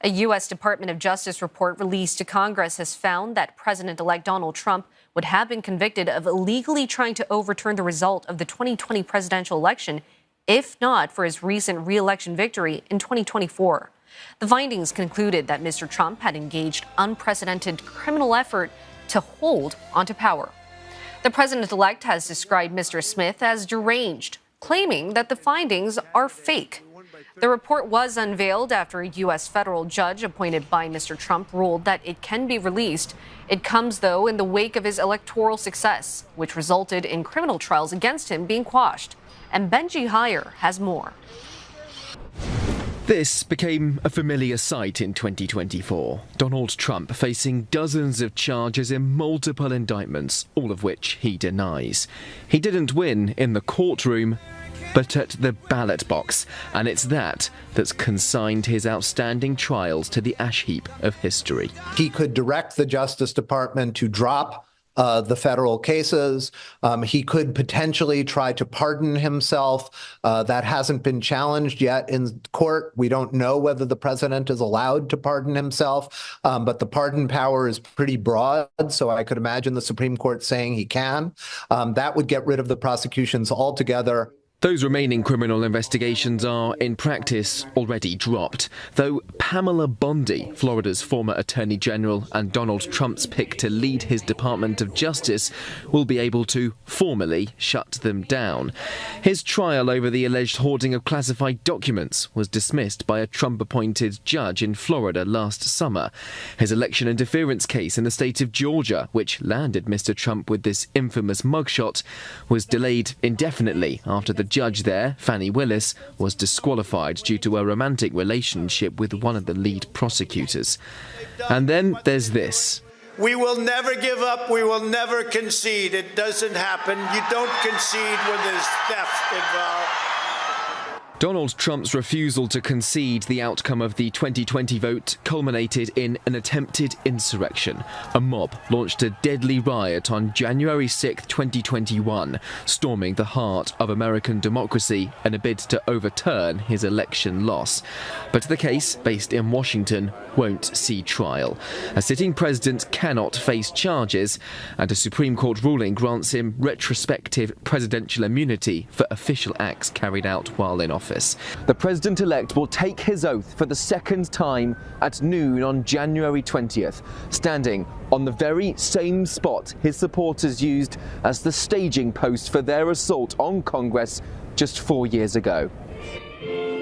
A U.S. Department of Justice report released to Congress has found that President-elect Donald Trump would have been convicted of illegally trying to overturn the result of the 2020 presidential election, if not for his recent re-election victory in 2024. The findings concluded that Mr. Trump had engaged unprecedented criminal effort to hold onto power. The president-elect has described Mr. Smith as deranged, claiming that the findings are fake. The report was unveiled after a U.S. federal judge appointed by Mr. Trump ruled that it can be released. It comes, though, in the wake of his electoral success, which resulted in criminal trials against him being quashed. And Benji Hyer has more. This became a familiar sight in 2024. Donald Trump facing dozens of charges in multiple indictments, all of which he denies. He didn't win in the courtroom, but at the ballot box, and it's that's consigned his outstanding trials to the ash heap of history. He could direct the Justice Department to drop the federal cases. He could potentially try to pardon himself. That hasn't been challenged yet in court. We don't know whether the president is allowed to pardon himself, but the pardon power is pretty broad, so I could imagine the Supreme Court saying he can. That would get rid of the prosecutions altogether. Those remaining criminal investigations are, in practice, already dropped, though Pamela Bondi, Florida's former Attorney General and Donald Trump's pick to lead his Department of Justice, will be able to formally shut them down. His trial over the alleged hoarding of classified documents was dismissed by a Trump-appointed judge in Florida last summer. His election interference case in the state of Georgia, which landed Mr. Trump with this infamous mugshot, was delayed indefinitely after the judge there, Fannie Willis, was disqualified due to a romantic relationship with one of the lead prosecutors. And then there's this. We will never give up. We will never concede. It doesn't happen. You don't concede when there's theft involved. Donald Trump's refusal to concede the outcome of the 2020 vote culminated in an attempted insurrection. A mob launched a deadly riot on January 6, 2021, storming the heart of American democracy in a bid to overturn his election loss. But the case, based in Washington, won't see trial. A sitting president cannot face charges, and a Supreme Court ruling grants him retrospective presidential immunity for official acts carried out while in office. The president-elect will take his oath for the second time at noon on January 20th, standing on the very same spot his supporters used as the staging post for their assault on Congress just 4 years ago.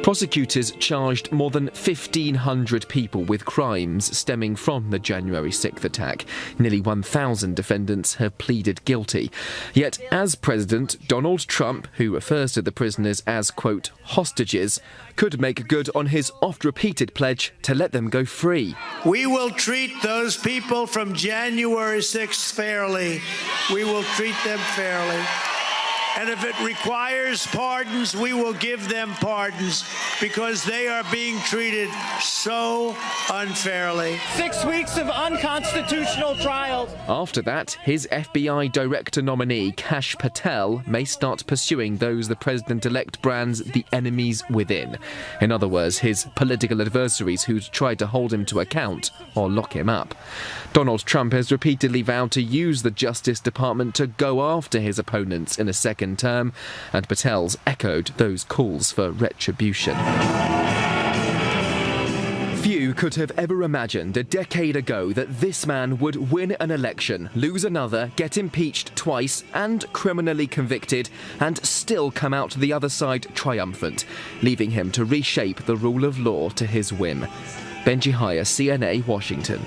Prosecutors charged more than 1,500 people with crimes stemming from the January 6th attack. Nearly 1,000 defendants have pleaded guilty. Yet, as president, Donald Trump, who refers to the prisoners as, quote, hostages, could make good on his oft-repeated pledge to let them go free. We will treat those people from January 6th fairly. We will treat them fairly. And if it requires pardons, we will give them pardons because they are being treated so unfairly. 6 weeks of unconstitutional trials. After that, his FBI director nominee, Kash Patel, may start pursuing those the president-elect brands the enemies within. In other words, his political adversaries who'd tried to hold him to account or lock him up. Donald Trump has repeatedly vowed to use the Justice Department to go after his opponents in a second term, and Patel's echoed those calls for retribution. Few could have ever imagined a decade ago that this man would win an election, lose another, get impeached twice and criminally convicted, and still come out the other side triumphant, leaving him to reshape the rule of law to his whim. Benji Hyer, CNA, Washington.